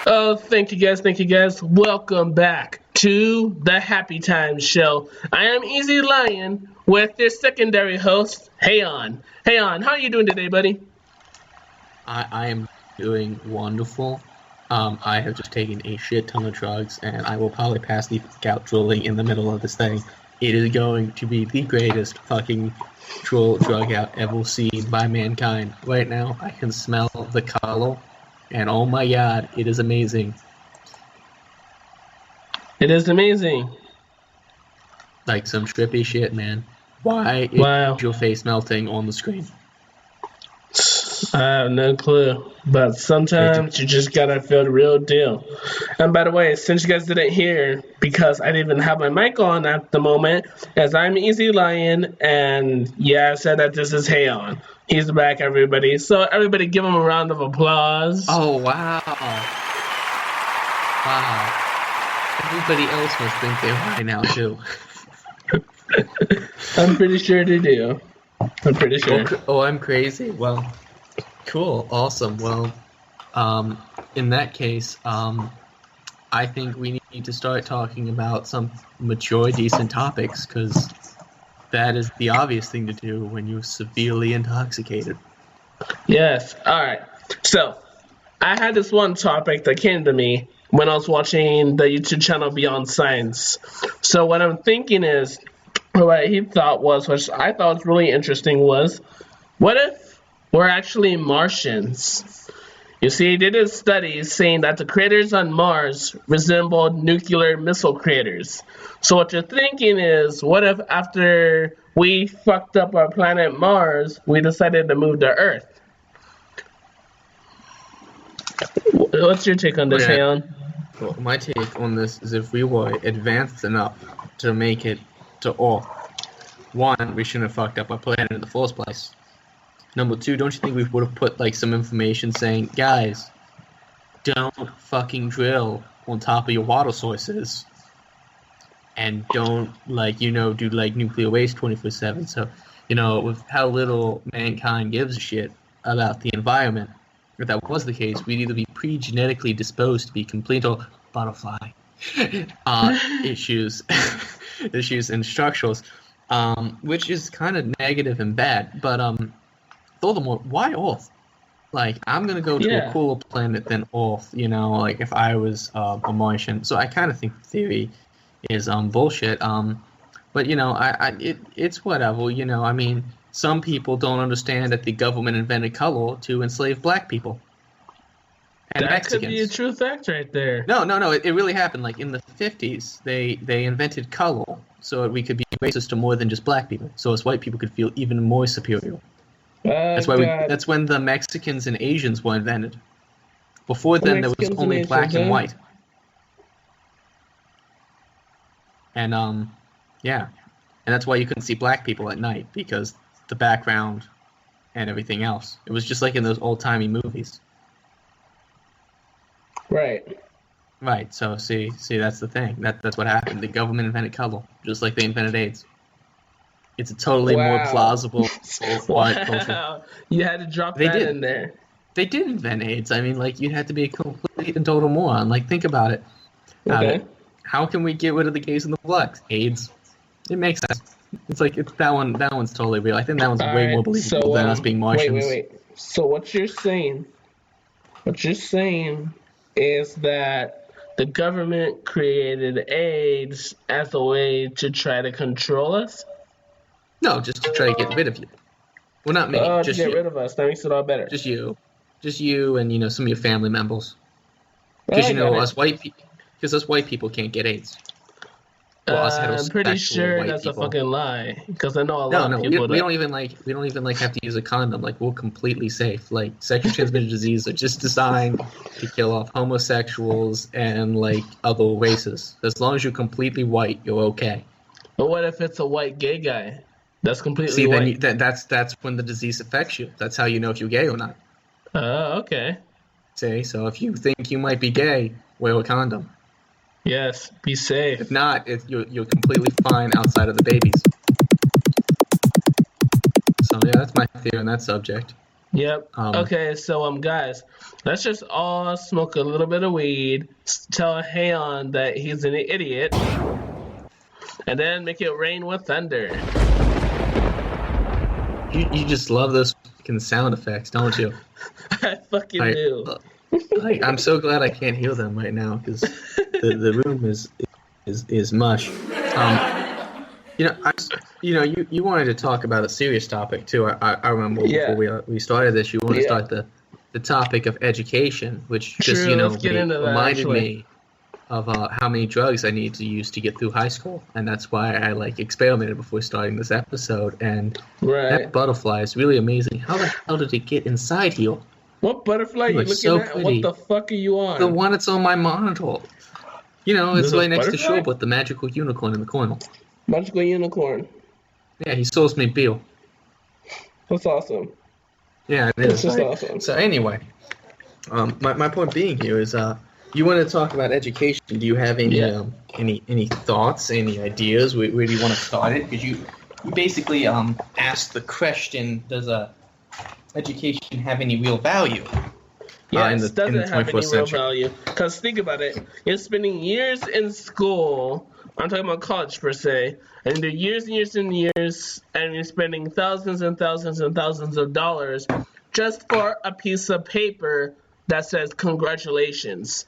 Oh, thank you guys. Thank you guys. Welcome back to the Happy Time Show. I am Easy Lion with your secondary host, Heyon. Heyon, how are you doing today, buddy? I am doing wonderful. I have just taken a shit ton of drugs, and I will probably pass the out drooling in the middle of this thing. It is going to be the greatest fucking drug out ever seen by mankind. Right now, I can smell the color, and oh my god, it is amazing. It is amazing. Like some trippy shit, man. Why Wow. is your face melting on the screen? I have no clue, but sometimes you just gotta feel the real deal. And by the way, since you guys didn't hear, because I didn't even have my mic on at the moment, as I'm Easy Lion, and yeah, I said that this is Heyon. He's back, everybody. So everybody give him a round of applause. Oh, wow. Wow. Everybody else must think they're high now, too. I'm pretty sure they do. I'm pretty sure. Oh, I'm crazy. Well, cool. Awesome. Well, in that case, I think we need to start talking about some mature, decent topics, because that is the obvious thing to do when you're severely intoxicated. Yes. All right. So, I had this one topic that came to me when I was watching the YouTube channel Beyond Science. So, what I'm thinking is, what he thought was, which I thought was really interesting, was, what if we're actually Martians? You see, they did studies saying that the craters on Mars resembled nuclear missile craters. So what you're thinking is, what if after we fucked up our planet Mars, we decided to move to Earth? What's your take on this, Heyon? Well, my take on this is if we were advanced enough to make it to Earth, one, we shouldn't have fucked up our planet in the first place. Number two, don't you think we would have put like some information saying, guys, don't fucking drill on top of your water sources, and don't do nuclear waste 24/7. So, with how little mankind gives a shit about the environment, if that was the case, we'd either be pre-genetically disposed to be complete or butterfly issues and structures, which is kind of negative and bad. But furthermore, why Earth? Like, I'm gonna go to a cooler planet than Earth. Like if I was a Martian. So I kind of think the theory is bullshit. But it's whatever. I mean, some people don't understand that the government invented color to enslave black people. And that Mexicans. Could be a true fact right there. No. It really happened. Like in the 50s, they invented color so we could be racist to more than just black people. So as white people could feel even more superior. That's when the Mexicans and Asians were invented. Before then, there was only black and white. And and that's why you couldn't see black people at night, because the background and everything else. It was just like in those old-timey movies. Right. So see, that's the thing. That's what happened. The government invented color, just like they invented AIDS. It's a totally more plausible culture. You had to drop that in there. They did invent AIDS. I mean, like, you'd have to be a complete and total moron. Like, think about it. Okay. How can we get rid of the gays and the blacks? AIDS. It makes sense. It's like that one's totally real. I think that one's way more believable than us being Martians. Wait. So what you're saying is that the government created AIDS as a way to try to control us? No, just to try to get rid of you. Well, not me. Just to get you. rid of us. That makes it all better. Just you, and some of your family members. Because us white people can't get AIDS. Well, I'm pretty sure that's a fucking lie. Because I know a lot of people. We don't even have to use a condom. Like, we're completely safe. Like, sexually transmitted diseases are just designed to kill off homosexuals and like other races. As long as you're completely white, you're okay. But what if it's a white gay guy? That's completely white. Then that's when the disease affects you. That's how you know if you're gay or not. Oh, okay. See, so if you think you might be gay, wear a condom. Yes, be safe. If not, you're completely fine outside of the babies. So yeah, that's my theory on that subject. Yep. Um, Okay, so guys, let's just all smoke a little bit of weed, tell Hayon that he's an idiot, and then make it rain with thunder. you just love those fucking sound effects, don't you? I fucking I, do. I'm so glad I can't hear them right now because the room is mush. You wanted to talk about a serious topic too. I remember before we started this, you wanted to start the topic of education, which just True, let's get into that, reminded me of how many drugs I need to use to get through high school, and that's why I experimented before starting this episode. And that butterfly is really amazing. How the hell did it get inside here? What butterfly are you looking so at? Pretty. What the fuck are you on? The one that's on my monitor. It's right next to butterfly? Show, but the magical unicorn in the corner. Magical unicorn. Yeah, he sold me Bill. That's awesome. Yeah, it is. That's just awesome. So anyway, my point being here is, you want to talk about education. Do you have any thoughts, any ideas? Where do you want to start it? Because you basically asked the question: does education have any real value? Yes, it doesn't have any real value. Because think about it. You're spending years in school. I'm talking about college per se. And you're years and years and years, and you're spending thousands and thousands and thousands of dollars just for a piece of paper that says congratulations.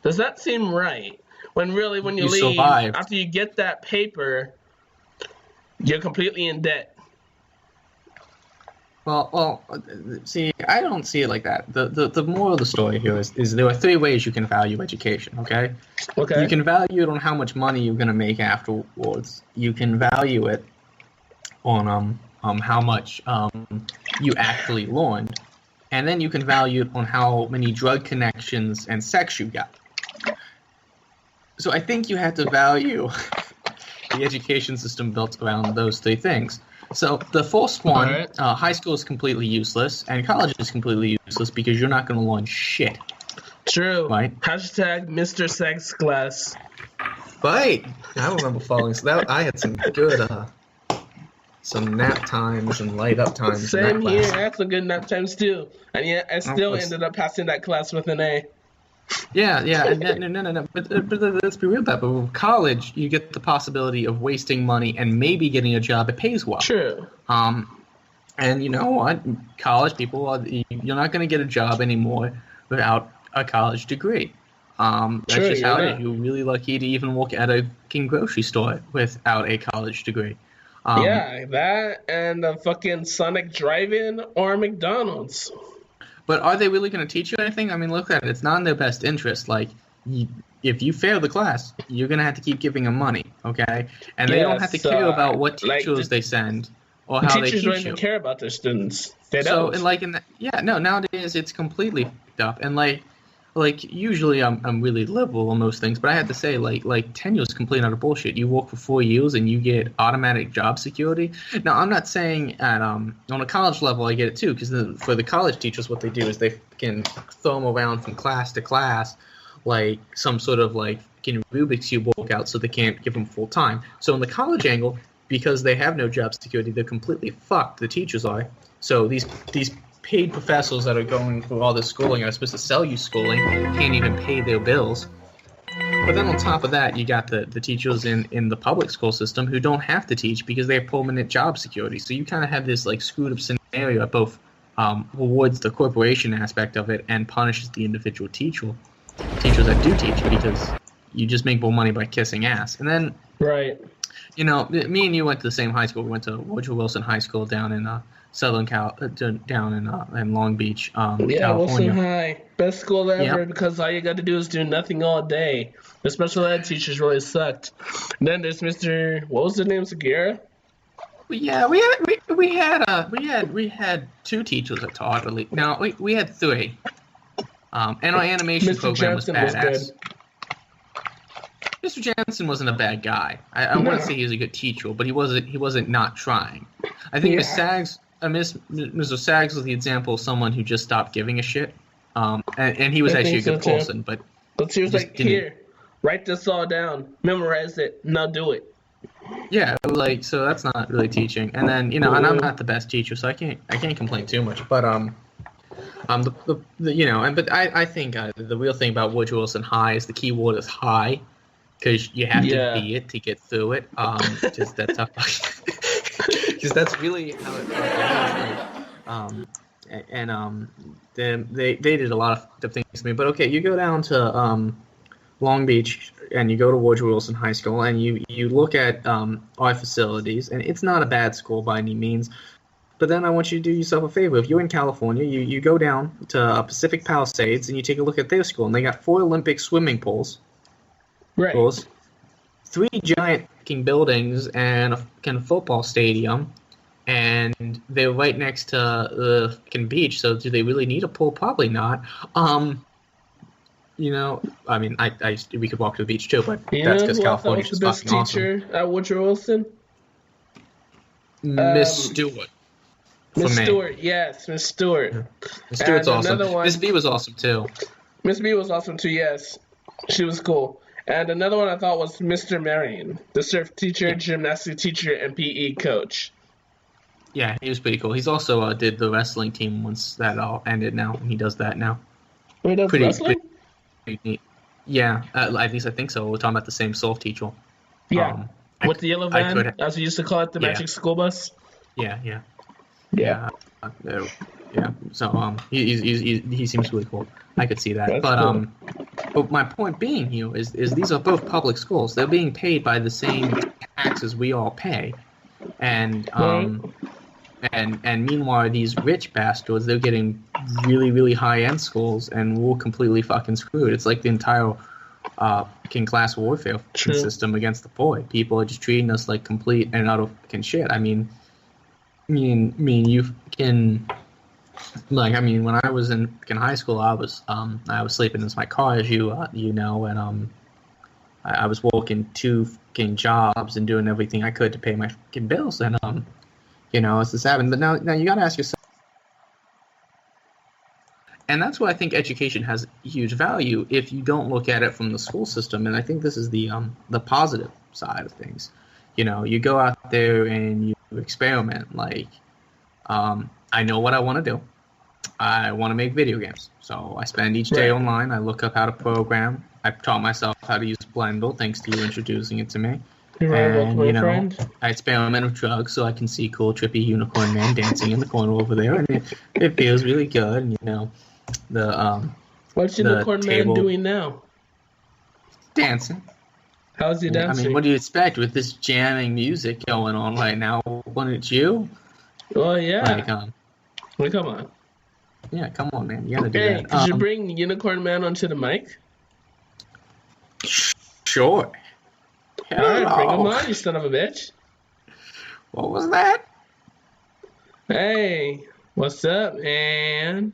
Does that seem right? When really, when you leave, survived. after you get that paper, you're completely in debt. Well, see, I don't see it like that. The moral of the story here is there are three ways you can value education, okay? Okay. You can value it on how much money you're going to make afterwards. You can value it on how much you actually learned. And then you can value it on how many drug connections and sex you got. So I think you have to value the education system built around those three things. So the first one, high school is completely useless, and college is completely useless because you're not going to learn shit. True. Right? Hashtag Mr. Sex Class. Right. I remember following. So I had some good, some nap times and light up times. Same here. I had some good nap times too, and yet I still ended up passing that class with an A. Yeah. No. But let's be real about it. But with college, you get the possibility of wasting money and maybe getting a job that pays well. True. And you know what? College people, you're not going to get a job anymore without a college degree. That's just how it is. You're really lucky to even work at a grocery store without a college degree. That and the fucking Sonic Drive-In or McDonald's. But are they really going to teach you anything? I mean, look at it. It's not in their best interest. Like, if you fail the class, you're going to have to keep giving them money, okay? And they don't have to care about what teachers they send or how they teach you. Teachers don't even care about their students. They don't. So, nowadays it's completely f***ed up. And, usually I'm really liberal on most things, but I have to say, tenure is complete utter bullshit. You work for 4 years and you get automatic job security. Now, I'm not saying on a college level I get it too, because for the college teachers, what they do is they can throw them around from class to class like some sort of Rubik's Cube workout, so they can't give them full time. So in the college angle, because they have no job security, they're completely fucked. The teachers are. So these paid professors that are going through all this schooling are supposed to sell you schooling, can't even pay their bills. But then on top of that, you got the teachers in the public school system who don't have to teach because they have permanent job security. So you kind of have this screwed up scenario that both rewards the corporation aspect of it and punishes the individual teachers that do teach, because you just make more money by kissing ass. And then, right, me and you went to the same high school. We went to Woodrow Wilson High School down in down in Long Beach, California. Wilson High, best school ever, because all you got to do is do nothing all day. The special ed teachers really sucked. And then there's Mr. What was his name? Segura? Yeah, we had two teachers that taught. No, we had three. And our animation Mr. program Johnson was badass. Was good. Mr. Jansen wasn't a bad guy. I wouldn't say he was a good teacher, but he wasn't not trying. I think Mr. Sags was the example of someone who just stopped giving a shit. And he was actually a good person, but she was like, here, write this all down, memorize it, now do it. Yeah, like so that's not really teaching. And then and I'm not the best teacher, so I can't complain too much. But but I think the real thing about Woodrow Wilson High is the key word is high, because you have to be it to get through it. Just that's how, because that's really how it they did a lot of things to me. But okay, you go down to Long Beach and you go to Woodrow Wilson High School and you look at our facilities, and it's not a bad school by any means. But then I want you to do yourself a favor. If you're in California, you go down to Pacific Palisades and you take a look at their school, and they got 4 Olympic swimming pools. Right. 3 giant fucking buildings and a fucking football stadium, and they're right next to the fucking beach. So do they really need a pool? Probably not. I mean, we could walk to the beach too, but that's because California is fucking awesome. Teacher at Woodrow Wilson? Miss Stewart. Miss Stewart, yes, Miss Stewart. Miss Stewart's awesome. Miss B was awesome too. Miss B was awesome too, yes. She was cool. And another one I thought was Mr. Marion, the surf teacher, gymnastics teacher, and PE coach. Yeah, he was pretty cool. He's also did the wrestling team once that all ended now, and he does that now. He does wrestling? Pretty neat. Yeah, at least I think so. We're talking about the same surf teacher. Yeah. With the yellow van, as we used to call it, the magic school bus? Yeah. So he seems really cool. I could see that. That's cool. But my point being here is these are both public schools. They're being paid by the same taxes we all pay, and meanwhile these rich bastards, they're getting really, really high end schools, and we're completely fucking screwed. It's like the entire class warfare system against the poor. People are just treating us like complete and utter fucking shit. I mean, you can, like, I mean, when I was in high school, I was sleeping in my car, as you know, and I was working 2 fucking jobs and doing everything I could to pay my fucking bills, and it's this happened. But now you gotta ask yourself, and that's why I think education has huge value if you don't look at it from the school system. And I think this is the positive side of things. You go out there and you experiment. Like, I know what I want to do. I want to make video games. So I spend each day online. I look up how to program. I taught myself how to use Blender, thanks to you introducing it to me. And, I experiment with drugs so I can see cool, trippy unicorn man dancing in the corner over there. And it feels really good. And, what's Unicorn Man doing now? Dancing. How's he dancing? I mean, what do you expect with this jamming music going on right now? Wouldn't you? Oh, yeah. Like, come on. Yeah, come on, man. You gotta do that. Could you bring Unicorn Man onto the mic? Sure. All right, bring him on, you son of a bitch. What was that? Hey, what's up, man?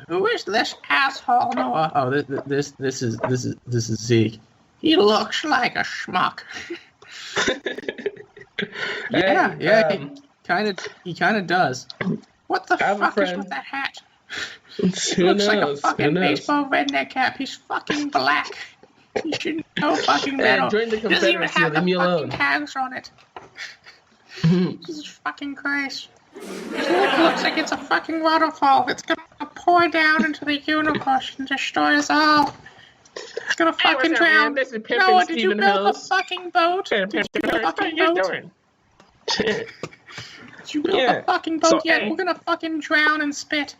Who is this asshole? No, this is Zeke. He looks like a schmuck. He kind of does. What the fuck is with that hat? He looks like a fucking baseball redneck cap. He's fucking black. He should know fucking better. Join the doesn't even have the fucking tags on it. Jesus fucking Christ. His lip looks like it's a fucking waterfall. It's gonna pour down into the universe and destroy us all. It's gonna fucking drown. Noah, did you build the fucking boat? Did you build the fucking boat? Did you build the fucking boat yet? We're gonna fucking drown and spit.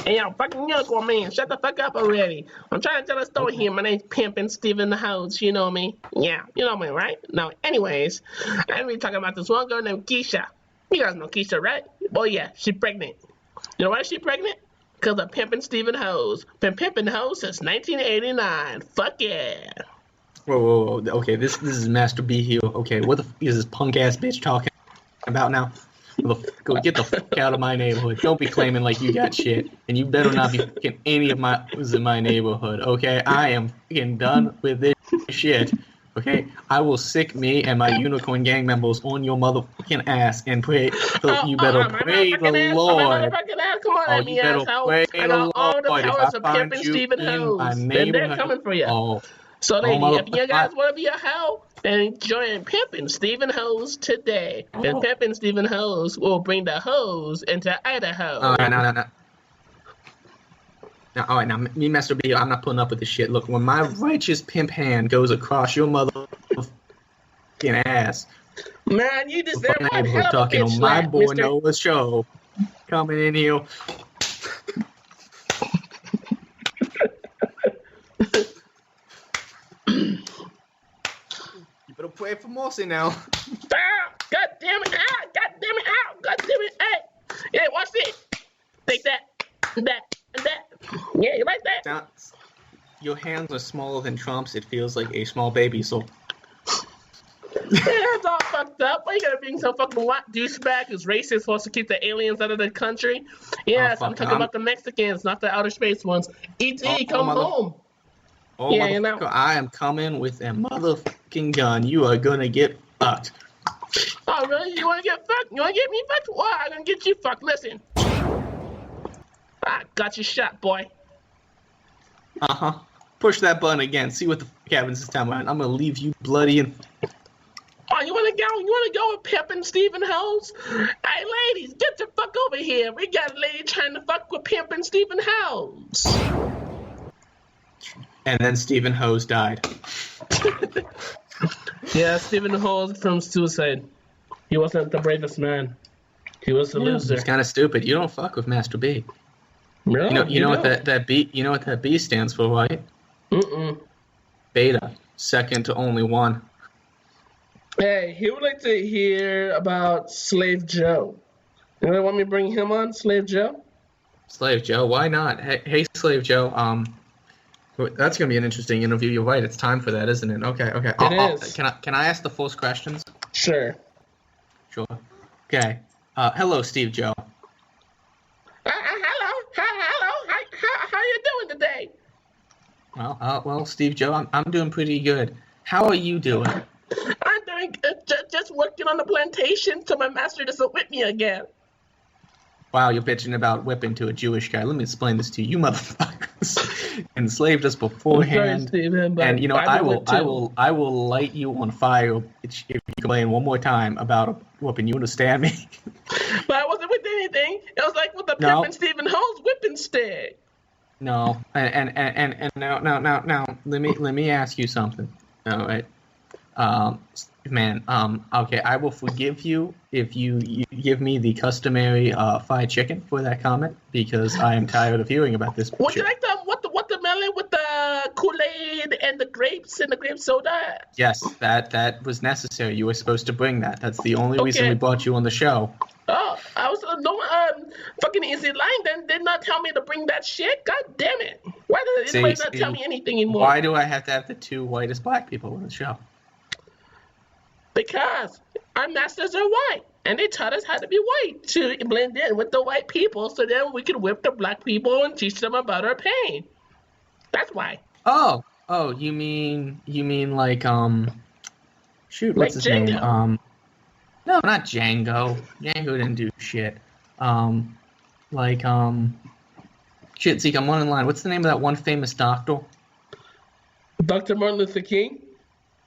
Hey, yo, fucking Unicorn Man, shut the fuck up already. I'm trying to tell a story here. My name's Pimpin' Steve in the house. You know me? Yeah, you know me, right? Now, anyways, I'm gonna be talking about this one girl named Keisha. You guys know Keisha, right? Oh, yeah, she's pregnant. You know why she's pregnant? Because of Pimpin' Steve in the house. Been pimping the house since 1989. Fuck yeah. Whoa. Okay, this is Master B here. Okay, what the f is this punk-ass bitch talking about now? Go get the fuck out of my neighborhood. Don't be claiming like you got shit. And you better not be fucking any of my who's in my neighborhood, okay? I am fucking done with this shit. Okay? I will sick me and my unicorn gang members on your motherfucking ass and pray. So you better pray the Lord. Come on, oh, you better pray the Lord. If I find you in my neighborhood, So, Oh, lady, if you motherfucker. guys want to be a hoe, then join Pimpin' Stephen Hoes today. And Oh. Pimpin' Stephen Hoes will bring the hoes into Idaho. All right, no. Now, all right, now, me, Master B, I'm not putting up with this shit. Look, when my righteous pimp hand goes across your motherfucking ass, Man, you deserve fucking one neighborhood hell of a talking bitch on my slap, boy mister. Noah's show, coming in here. You better pray for mercy now. Ah, God damn it. Ah, God damn it. Ah, God damn it. Hey, watch this. Take that, and that. Yeah, you like that? Now, your hands are smaller than Trump's. It feels like a small baby, so... Yeah, that's all fucked up. Why you gotta being so fucking what? Douchebag is racist, supposed to keep the aliens out of the country? Yes, I'm talking about the Mexicans, not the outer space ones. E.T., come home. Oh, Yeah, motherfucker, you know. I am coming with a motherfucking gun. You are gonna get fucked. Oh, really? You wanna get fucked? You wanna get me fucked? Well, I'm gonna get you fucked. Listen. I got you shot, boy. Uh-huh. Push that button again. See what the fuck happens this time around. I'm gonna leave you bloody and... Oh, you wanna go? You wanna go with Pimpin' Stephen Hoes? Hey, ladies, get the fuck over here. We got a lady trying to fuck with Pimpin' Stephen Hoes. And then Stephen Hose died. Yeah, Stephen Hoes from Suicide. He wasn't the bravest man. He was a loser. It's kind of stupid. You don't fuck with Master B. No, You know what that B? You know what that B stands for, right? Beta, second to only one. Hey, he would like to hear about Slave Joe. You really want me to bring him on, Slave Joe? Slave Joe, why not? Hey, Slave Joe. That's gonna be an interesting interview. You're right. It's time for that, isn't it? Okay. It is. Can I ask the first questions? Sure. Sure. Okay. Hello, Steve Joe. Hello. How you doing today? Well, Steve Joe, I'm doing pretty good. How are you doing? I'm doing just working on the plantation till my master doesn't whip me again. Wow, you're bitching about whipping to a Jewish guy. Let me explain this to you, you motherfuckers. Enslaved us beforehand, sorry, Steven, but and I will light you on fire if you complain one more time about whooping. You understand me? But I wasn't with anything. It was like with the Pimpin' Stephen Hoes whipping stick. No, and now, let me ask you something. All right, man. Okay, I will forgive you if you give me the customary fried chicken for that comment because I am tired of hearing about this. Would you like the watermelon with the Kool-Aid and the grapes and the grape soda? Yes, that was necessary. You were supposed to bring that. That's the only reason we brought you on the show. Oh, I was fucking Easy Line then did not tell me to bring that shit. God damn it! Why did anybody not tell me anything anymore? Why do I have to have the two whitest black people on the show? Because our masters are white, and they taught us how to be white to blend in with the white people, so then we could whip the black people and teach them about our pain. That's why. Oh, you mean like shoot, what's his Django. name? No, not Django. Django didn't do shit. Shit, Zeke, I'm one in line. What's the name of that one famous doctor? Dr. Martin Luther King?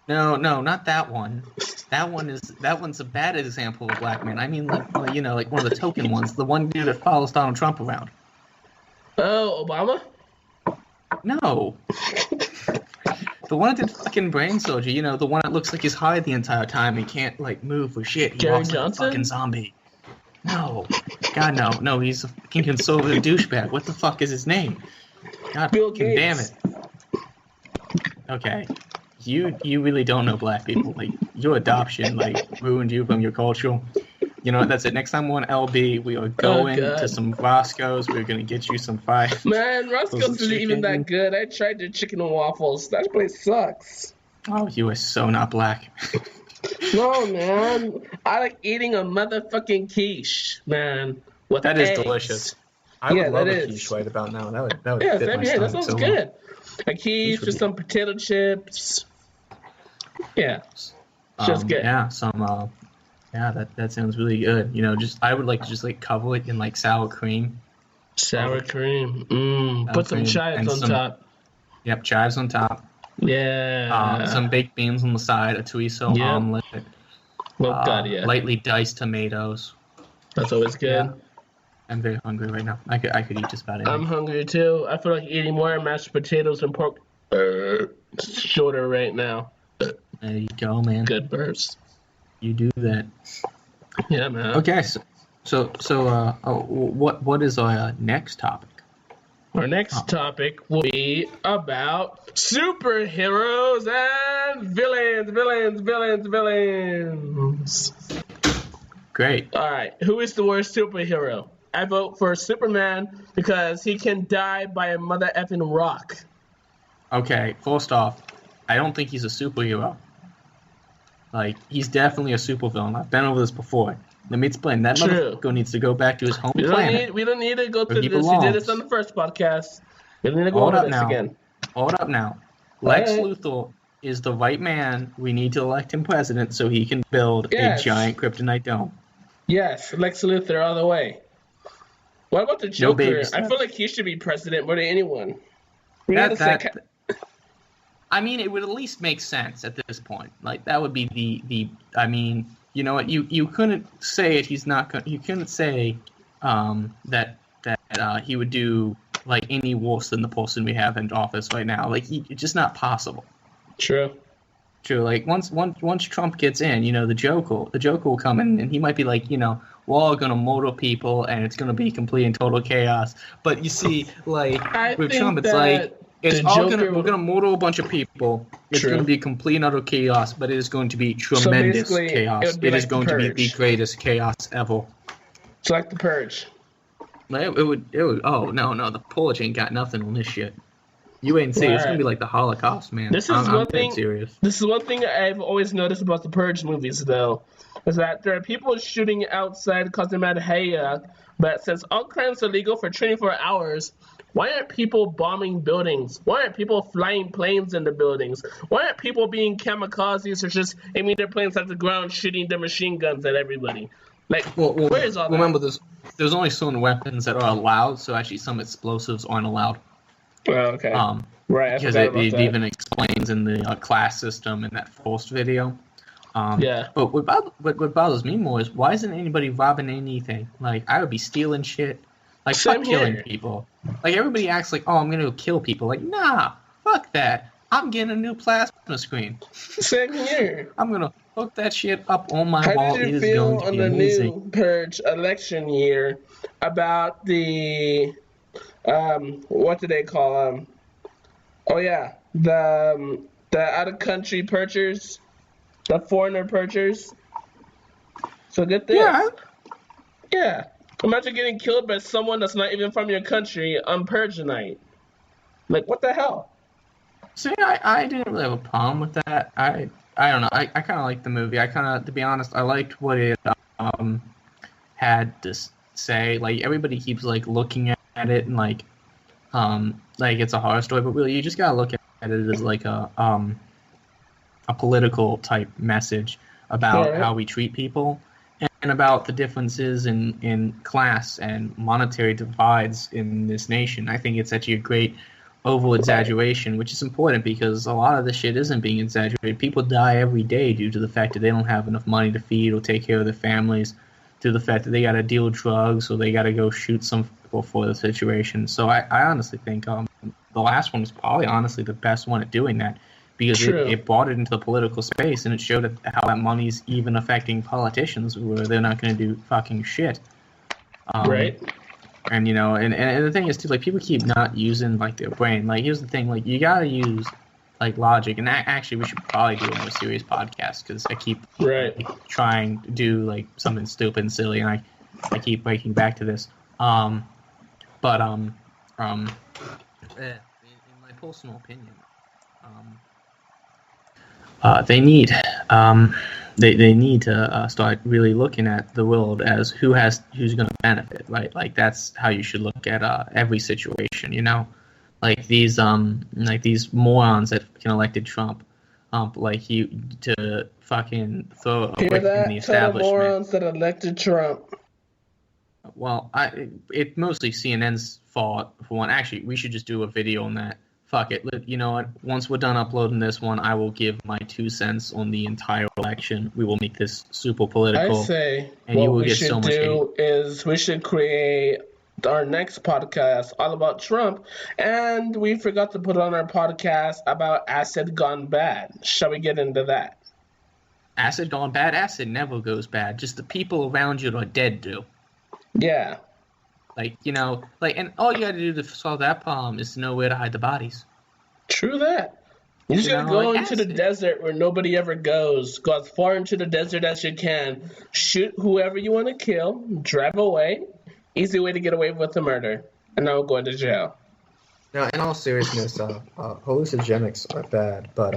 No, not that one. That one's a bad example of a black man. I mean, like one of the token ones, the one dude that follows Donald Trump around. Oh, Obama? No. The one that did fucking brain surgery, the one that looks like he's high the entire time and can't like move or shit. He Jerry walks Johnson? like a fucking zombie. No. God, no, he's a fucking conservative douchebag. What the fuck is his name? God Bill fucking damn Gates. it. Okay. You really don't know black people. Like, your adoption, ruined you from your culture. You know, that's it. Next time we're on LB, we are going to some Roscoe's. We're going to get you some fries. Man, Roscoe's isn't even that good. I tried their chicken and waffles. That place sucks. Oh, you are so not black. No, man. I like eating a motherfucking quiche, man. With that eggs. Is delicious. I would love a quiche right about now. That would fit my stomach. That sounds good. A quiche with some potato chips. Yeah. Just good. Yeah, that sounds really good. I would like to just cover it in sour cream. Sour cream. Put some chives on top. Yep, chives on top. Yeah. some baked beans on the side, a chorizo Yep. omelet, Well, God, yeah. lightly diced tomatoes. That's always good. Yeah, I'm very hungry right now. I could eat just about I'm anything. hungry too. I feel like eating more mashed potatoes and pork shoulder right now. There you go, man. Good burst. You do that. Yeah, man. Okay, what is our next topic? Our next topic will be about superheroes and villains. Great. All right, who is the worst superhero? I vote for Superman because he can die by a mother effing rock. Okay, first off, I don't think he's a superhero. Like, he's definitely a supervillain. I've been over this before. Let me explain. That motherfucker needs to go back to his home planet. We don't need to go through he this. belongs. We did this on the first podcast. We don't need to go Hold over up this now. again. Hold up now. Lex Alright. Luthor is the right man. We need to elect him president so he can build Yes. a giant kryptonite dome. Yes, Lex Luthor all the way. What about the Joker? baby I steps. feel like he should be president more than anyone. We gotta say I mean, it would at least make sense at this point. Like, that would be the I mean, you know what? You couldn't say it. He's not. You couldn't say that he would do like any worse than the person we have in office right now. Like, it's just not possible. True. Like, once Trump gets in, you know, the Joker will come in, and he might be like, you know, we're all gonna murder people, and it's gonna be complete and total chaos. But you see, like with Trump, it's like we're gonna murder a bunch of people. It's gonna be complete and utter chaos, but it is going to be tremendous chaos. It is going to be the greatest chaos ever. It's like the Purge. It would. Oh no, the Purge ain't got nothing on this shit. You ain't see. It's gonna be like the Holocaust, man. I'm dead serious. This is one thing I've always noticed about the Purge movies, though, is that there are people shooting outside causing mad chaos. But since all crimes are legal for 24 hours, why aren't people bombing buildings? Why aren't people flying planes into buildings? Why aren't people being kamikazes or just aiming their planes at the ground, shooting their machine guns at everybody? Like, where is all that? Remember, there's only certain weapons that are allowed, so actually some explosives aren't allowed. Oh, okay. Right, because it even explains in the class system in that first video. Yeah. But what bothers me more is, why isn't anybody robbing anything? Like, I would be stealing shit. Like, fuck killing people. Like, everybody acts like, oh, I'm gonna go kill people. Like, nah, fuck that. I'm getting a new plasma screen. Same here. I'm gonna hook that shit up on my How wall. did you feel on the new Purge election year about the what do they call them? Oh yeah, the out of country purchers, the foreigner purchers. So get this. Yeah. Imagine getting killed by someone that's not even from your country on Purge night. Like, what the hell? See, I didn't really have a problem with that. I don't know. I kind of liked the movie. To be honest, I liked what it had to say. Like, everybody keeps like looking at it and like it's a horror story, but really you just gotta look at it as like a political type message about how we treat people and about the differences in class and monetary divides in this nation. I think it's actually a great over exaggeration, which is important because a lot of this shit isn't being exaggerated. People die every day due to the fact that they don't have enough money to feed or take care of their families, due to the fact that they got to deal drugs or they got to go shoot some people for the situation. So I honestly think the last one was probably honestly the best one at doing that, because it brought it into the political space and it showed how that money's even affecting politicians where they're not going to do fucking shit. Right. And you know, and the thing is too, like, people keep not using like their brain. Like, here's the thing, like, you gotta use like logic. And actually, we should probably do a more serious podcast because I keep trying to do like something stupid and silly, and I keep breaking back to this. In my personal opinion, they need they need to start really looking at the world as who's going to benefit, right? Like, that's how you should look at every situation, you know? Like these morons that elected Trump, to fucking throw a brick in the establishment. Morons that elected Trump. Well, it's mostly CNN's fault for one. Actually, we should just do a video on that fuck it. You know what? Once we're done uploading this one, I will give my 2 cents on the entire election. We will make this super I political, say and you what will we get so should much hate. do is we should create our next podcast all about Trump, and we forgot to put on our podcast about acid gone bad. Shall we get into that? Acid gone bad? Acid never goes bad. Just the people around you are dead do. Yeah. Like, you know, like, and all you gotta do to solve that problem is to know where to hide the bodies. True that. You just gotta go into the desert where nobody ever goes. Go as far into the desert as you can. Shoot whoever you want to kill. Drive away. Easy way to get away with the murder. And now go to jail. No, in all seriousness, hallucinogenics are bad, but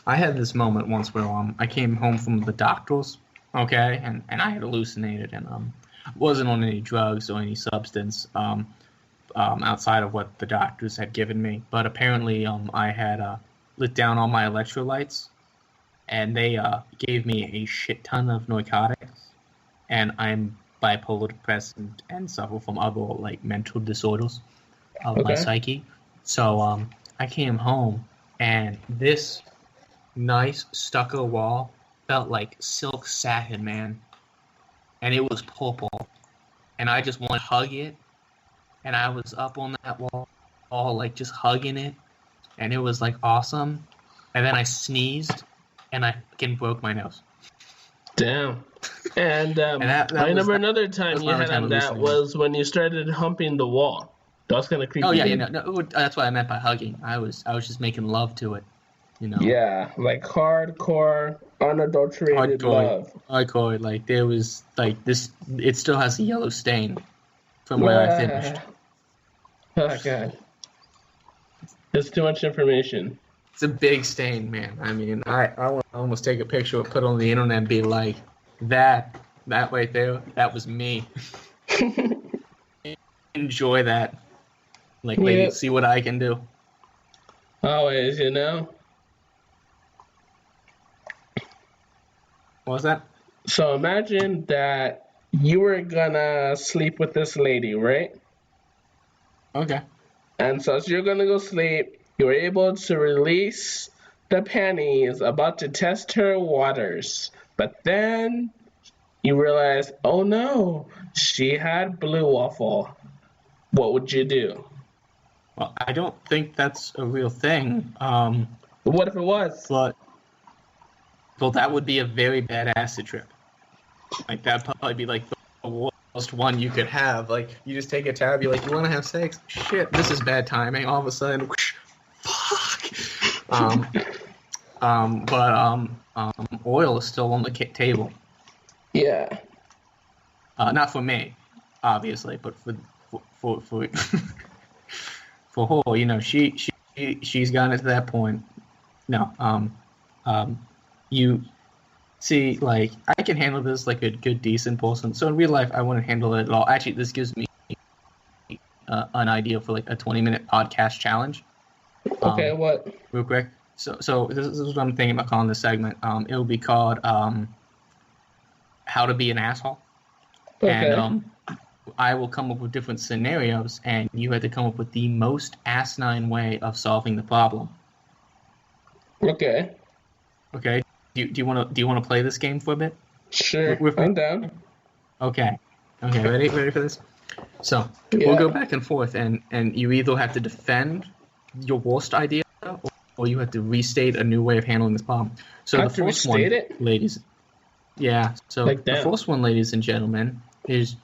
I had this moment once where I came home from the doctors, okay, and I had hallucinated and wasn't on any drugs or any substance outside of what the doctors had given me. But apparently I had lit down all my electrolytes, and they gave me a shit ton of narcotics, and I'm bipolar depressed and suffer from other like mental disorders of my psyche. So I came home, and this nice stucco wall felt like silk satin, man. And it was purple. And I just wanted to hug it. And I was up on that wall, all like just hugging it. And it was like awesome. And then I sneezed, and I fucking broke my nose. Damn. And, I remember another time you had on that was when you started humping the wall. That was kind of creepy. Oh yeah, no, that's what I meant by hugging. I was just making love to it, you know. Yeah, like hardcore, unadulterated love. Hardcore, like there was like this. It still has a yellow stain from where I finished. Oh god, there's too much information. It's a big stain, man. I mean, I want to almost take a picture and put it on the internet and be like, that right there, that was me. Enjoy that. Like, ladies, see what I can do. Always, you know. What was that? So imagine that you were gonna sleep with this lady, right? Okay. And so as you're gonna go sleep, you were able to release the panties, about to test her waters. But then you realize, oh no, she had blue waffle. What would you do? Well, I don't think that's a real thing. What if it was? But, well, that would be a very bad acid trip. Like, that'd probably be like the worst one you could have. Like, you just take a tab, you're like, you want to have sex? Shit, this is bad timing. All of a sudden, whoosh, fuck. Oil is still on the table. Yeah. Not for me, obviously, but for for her, you know, she's gotten to that point. No, you see, like, I can handle this like a good, decent person. So in real life, I wouldn't handle it at all. Actually, this gives me an idea for like a 20-minute podcast challenge. Okay, what? Real quick. So this is what I'm thinking about calling this segment. It'll be called How to Be an Asshole. Okay. And I will come up with different scenarios, and you have to come up with the most asinine way of solving the problem. Okay. Okay. Do you want to play this game for a bit? Sure. I'm down. Okay. Ready for this? So we'll go back and forth, and you either have to defend your worst idea, or you have to restate a new way of handling this problem. So the first one, ladies. Yeah. So the first one, ladies and gentlemen, is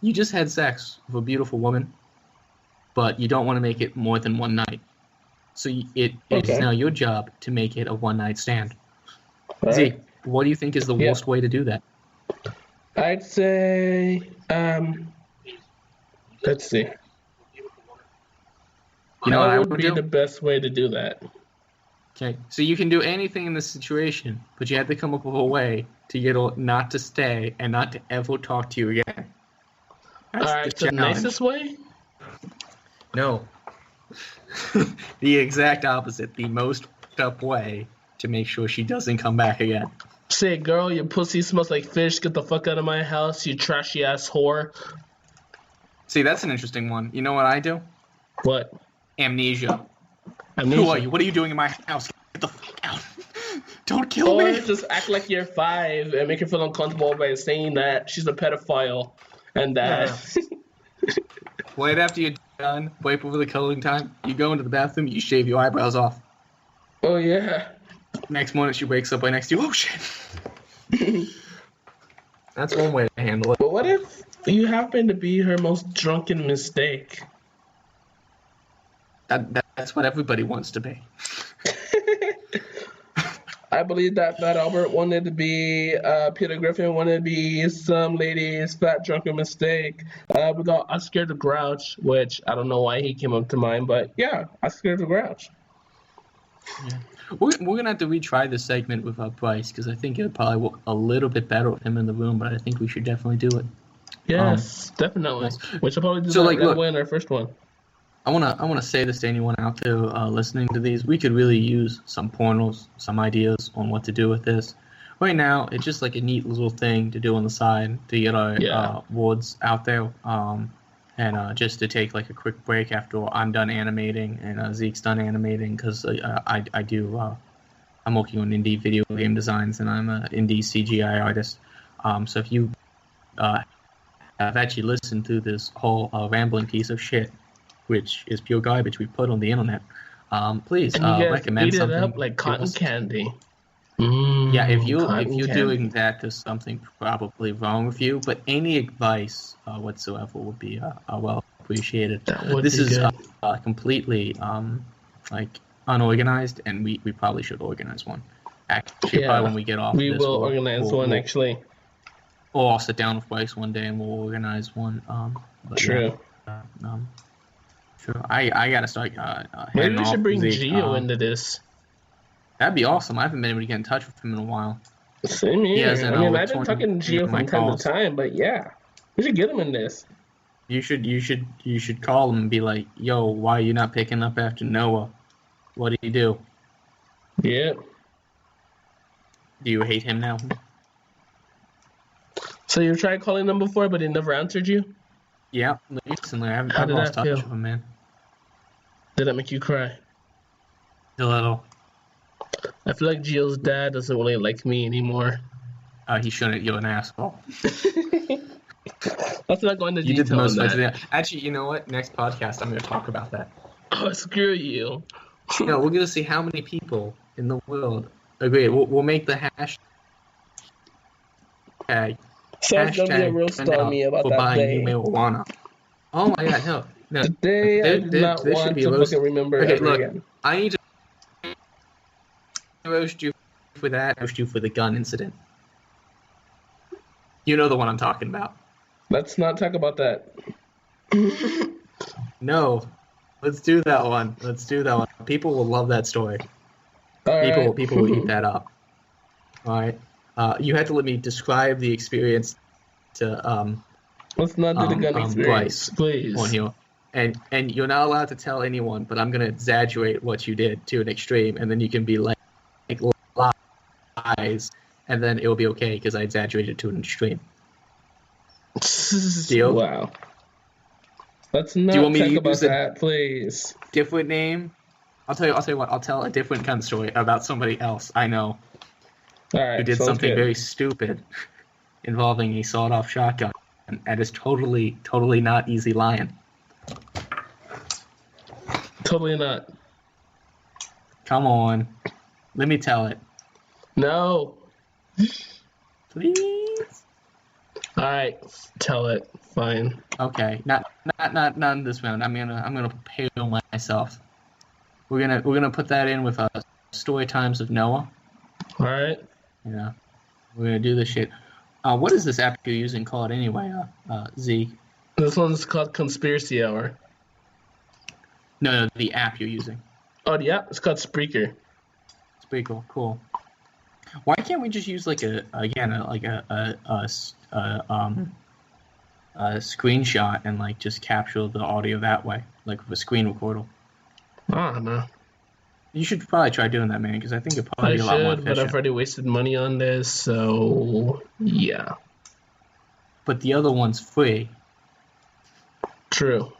you just had sex with a beautiful woman, but you don't want to make it more than one night. So it is now your job to make it a one-night stand. All Z, what do you think is the worst way to do that? I'd say, let's see. You know what I would be the best way to do that? Okay, so you can do anything in this situation, but you have to come up with a way to get her not to stay and not to ever talk to you again. That's all right, the nicest way? No. The exact opposite, the most up way to make sure she doesn't come back again. Say, girl, your pussy smells like fish. Get the fuck out of my house, you trashy ass whore. See, that's an interesting one. You know what I do? What? Amnesia. Amnesia. Who are you? What are you doing in my house? Get the fuck out. Don't kill Or me. just act like you're 5 and make her feel uncomfortable by saying that she's a pedophile and that. Right after you're done, right before the cuddling time, you go into the bathroom, you shave your eyebrows off. Oh, yeah. Next morning, she wakes up right next to you. Oh, shit. That's one way to handle it. But what if you happen to be her most drunken mistake? That's what everybody wants to be. I believe that Fat Albert wanted to be, Peter Griffin wanted to be some lady's fat drunken mistake. We got Oscar the Grouch, which I don't know why he came up to mind, but yeah, Oscar the Grouch. Yeah. We're going to have to retry this segment with Bryce, because I think it would probably work a little bit better with him in the room, but I think we should definitely do it. Yes, definitely. Nice. We should probably do So, that like, right look, away in our first one. I wanna say this to anyone out there listening to these. We could really use some pornos, some ideas on what to do with this. Right now, it's just like a neat little thing to do on the side to get our words out there, and just to take like a quick break after I'm done animating and Zeke's done animating, because I'm working on indie video game designs and I'm an indie CGI artist. So if you have actually listened to this whole rambling piece of shit, which is pure garbage we put on the internet, please And you guys recommend eat it something. up like cotton candy. Yeah, if you're candy. doing that, there's something probably wrong with you. But any advice whatsoever would be well appreciated. This is completely like unorganized, and we probably should organize one. Actually, probably when we get off, we this, will organize one actually. Or I'll sit down with Bryce one day and we'll organize one. True. Yeah, sure. I gotta start. Maybe we should bring Zeke, Gio into this. That'd be awesome. I haven't been able to get in touch with him in a while. Same here. I mean, I've been talking to Gio from time calls. to time, but yeah, we should get him in this. You should call him and be like, "Yo, why are you not picking up after Noah? What do you do? Yeah. Do you hate him now?" So you tried calling him before, but he never answered you? Yeah, recently I've did lost that touch feel? with him, man. Did that make you cry? A little. I feel like Gio's dad doesn't really like me anymore. He shouldn't. You're an asshole. Let's not go into You did the detail most on right that. today. Actually, you know what? Next podcast, I'm going to talk about that. Oh, screw you. No, we're going to see how many people in the world agree. We'll make the hashtag. So it's going to be a real stormy about that buying day. new marijuana. Oh my god, no. Today I do not want to fucking remember ever again. I need to roast you for that. Roast you for the gun incident. You know the one I'm talking about. Let's not talk about that. No. Let's do that one. People will love that story. All People will eat that up. Alright. You had to let me describe the experience to Let's not do the gun experience, please. On here. And you're not allowed to tell anyone, but I'm gonna exaggerate what you did to an extreme, and then you can be like lies, and then it'll be okay because I exaggerated to an extreme. Deal? Wow. Let's not talk about that, please. Different name. I'll tell you what. I'll tell a different kind of story about somebody else I know who did something very stupid involving a sawed-off shotgun, and that is totally not easy lying. Totally not. Come on, let me tell it. No. Please. All right, tell it. Fine. Okay, not in this round. I'm gonna prepare myself. We're gonna put that in with story times of Noah. All right. Yeah, we're gonna do this shit. What is this app you're using called anyway, Zeke? This one's called Conspiracy Hour. No, the app you're using. Oh, the app? It's called Spreaker. Spreaker, cool. Why can't we just use like a screenshot and like just capture the audio that way, like with a screen recorder? I don't know. You should probably try doing that, man, because I think it'd probably be a lot more efficient. But I've already wasted money on this, so yeah. But the other one's free. True.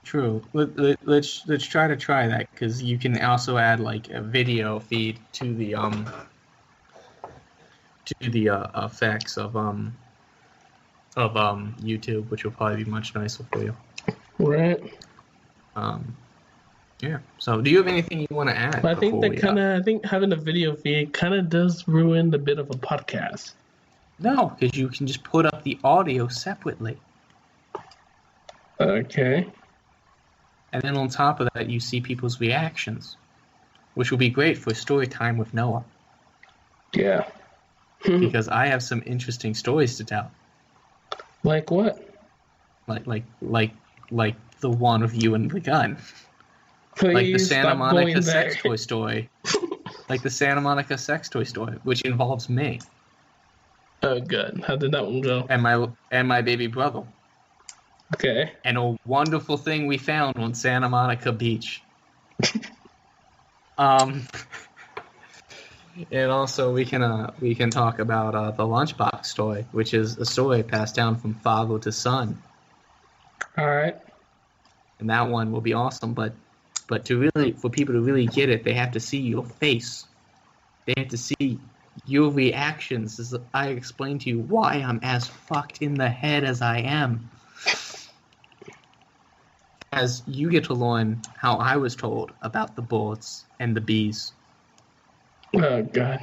True. Let's try that because you can also add like a video feed to the effects of YouTube, which will probably be much nicer for you. Right. Yeah. So, do you have anything you want to add? I think I think having a video feed kind of does ruin the bit of a podcast. No, because you can just put up the audio separately. Okay. And then on top of that, you see people's reactions, which will be great for story time with Noah. Yeah. Because I have some interesting stories to tell. Like what? Like the one of you and the gun. Please like the Santa stop Monica going sex there. toy story. Like the Santa Monica sex toy story, which involves me. Oh, good. How did that one go? And my baby brother. Okay. And a wonderful thing we found on Santa Monica Beach. And also we can talk about the lunchbox story, which is a story passed down from father to son. All right. And that one will be awesome, but for people to really get it, they have to see your face. They have to see your reactions as I explain to you why I'm as fucked in the head as I am. As you get to learn how I was told about the birds and the bees. Oh, God.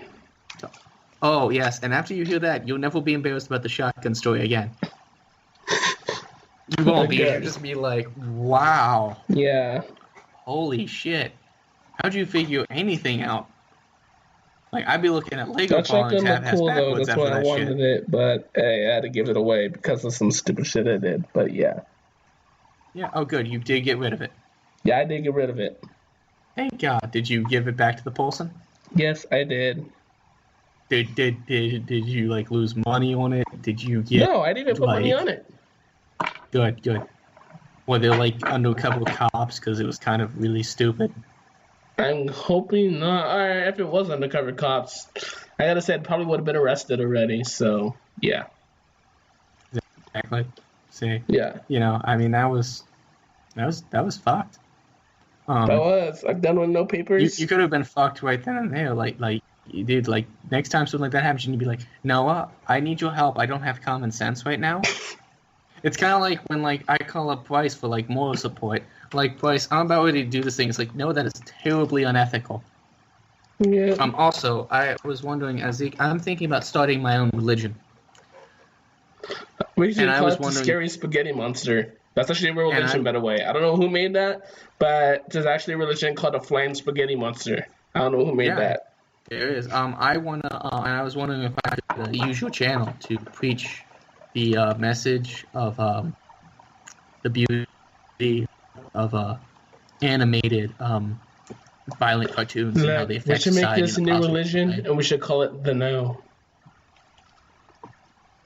Oh, yes, and after you hear that, you'll never be embarrassed about the shotgun story again. You won't be. You'll just be like, wow. Yeah. Holy shit. How'd you figure anything out? Like, I'd be looking at Lego That falling shotgun looked tab cool, though. backwards That's after why I that wanted shit. it, but hey, I had to give it away because of some stupid shit I did. But yeah. Yeah, oh good, you did get rid of it. Yeah, I did get rid of it. Thank God. Did you give it back to the Polson? Yes, I did. Did you, like, lose money on it? Did you get... No, I didn't put money on it. Good. Were they, like, undercover cops because it was kind of really stupid? I'm hoping not. Alright, if it was undercover cops, I gotta say, I probably would have been arrested already, so, yeah. Exactly. See? Yeah. You know, I mean, that was fucked. That was. I've done with no papers. You could have been fucked right then and there. Like, dude, like, next time something like that happens, you need to be like, Noah, I need your help. I don't have common sense right now. It's kind of like when, like, I call up Bryce for, like, moral support. Like, Bryce, I'm about ready to do this thing. It's like, no, that is terribly unethical. Yeah. Also, I was wondering, I'm thinking about starting my own religion. We should And I call was it the wondering- Scary Spaghetti Monster. That's actually a religion, by the way. I don't know who made that, but there's actually a religion called the Flying Spaghetti Monster. I don't know who made that. There is. I wanna, and I was wondering if I could use your channel to preach the message of the beauty of animated violent cartoons and how they We affect should make society. this a in new positive religion, way. and we should call it the No.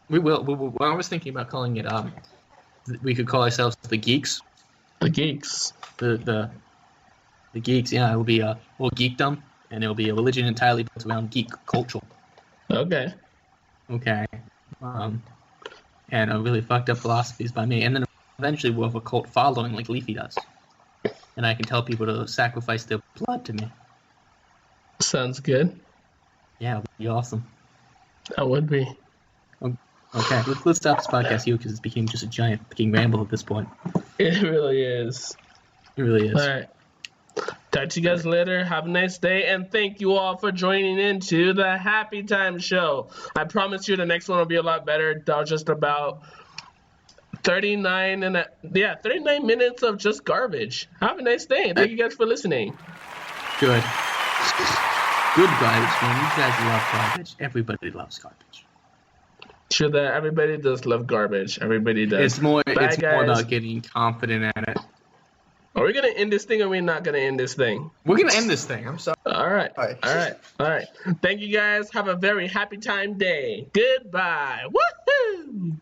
We will. I was thinking about calling it. We could call ourselves the Geeks. The Geeks. The Geeks. Yeah, it will be geekdom, and it will be a religion entirely built around geek culture. Okay. Okay. And really fucked up philosophies by me, and then eventually we'll have a cult following like Leafy does, and I can tell people to sacrifice their blood to me. Sounds good. Yeah, it would be awesome. That would be. Okay, let's stop this podcast here because it's became just a giant fucking ramble at this point. It really is. It really is. All right. Talk to you guys later. Have a nice day, and thank you all for joining into the Happy Time Show. I promise you the next one will be a lot better. That was just about 39 minutes of just garbage. Have a nice day. Thank you guys for listening. Good. Good garbage, man. You guys love garbage. Everybody loves garbage. Sure that everybody does love garbage. Everybody does. It's more Bye, more guys. about getting confident at it. Are we gonna end this thing, or are we not gonna end this thing? We're gonna end this thing. I'm sorry. All right. Bye. All right. Thank you guys. Have a very happy time day. Goodbye. Woohoo!